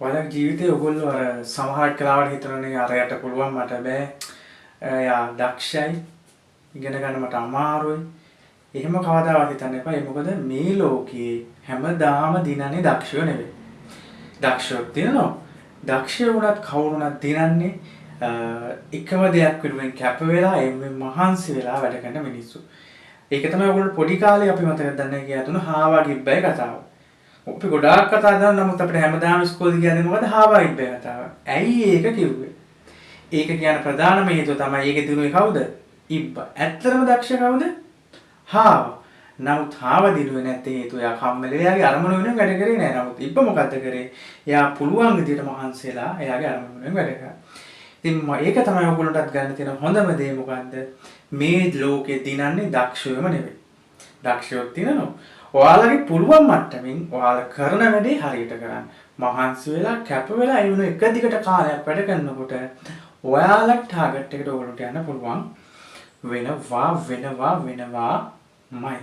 ඔයාලගේ ජීවිතේ ඔයගොල්ලෝ අර සමහරක් කාලවල හිතනනේ අරයට පුළුවන් මට බෑ. එයා දක්ෂයි. ඉගෙන ගන්න මට අමාරුයි. එහෙම කවදාවත් හිතන්න එපා. ඒ මොකද මේ ලෝකේ හැමදාම දිනන්නේ දක්ෂයෝ නෙවෙයි. දක්ෂයෝ දිනනවා. දක්ෂයෝ වුණත් කවුරුණත් දිනන්නේ එකම දෙයක් වෙනුවෙන් කැප වෙලා එම්ෙන් මහන්සි වෙලා වැඩ කරන මිනිස්සු. ඒක තමයි ඔයගොල්ලෝ පොඩි කාලේ අපි මතක දන්නේ කියලා තුන හාවා ගිබ්බයි කතාව. අපි ගොඩාක් කතා කරනවා නමුත් අපිට හැමදාම ඉස්කෝලේ කියන්නේ මොකද හාවා ගිබ්බයි කතාව. ඇයි ඒක කිව්වේ? ඒක කියන ප්‍රධානම හේතුව තමයි ඒකේ දිනුවේ කවුද? ඉබ්බා. ඇත්තටම දක්ෂ කවුද? හාවා. නමුත් හාවා දිනුවේ නැත්තේ හේතුව එයා කම්මැලි. එයාගේ අරමුණ වෙනුවෙන් වැඩ කරේ නෑ. නමුත් ඉබ්බා මොකද්ද කරේ? එයා පුළුවන් විදියට මහන්සි වෙලා එයාගේ අරමුණ වෙනුවෙන් වැඩ කරා. ඉතින් ඒක තමයි ඔයගොල්ලන්ටත් ගන්න තියෙන හොඳම දේ මොකද්ද? මේ ලෝකේ දිනන්නේ දක්ෂයෝම නෙවෙයි. දක්ෂයෝ දිනනවා. ඔයාලගේ පුළුවන් මට්ටමින් ඔයාලා කරන වැඩේ හරියට කරන්න. මහන්සි වෙලා කැප වෙලා ඒ වෙන එක දිගට කාලයක් වැඩ කරනකොට ඔයාලා ටාගට් එකට ඔයගොල්ලන්ට යන්න පුළුවන් වෙනවාමයි.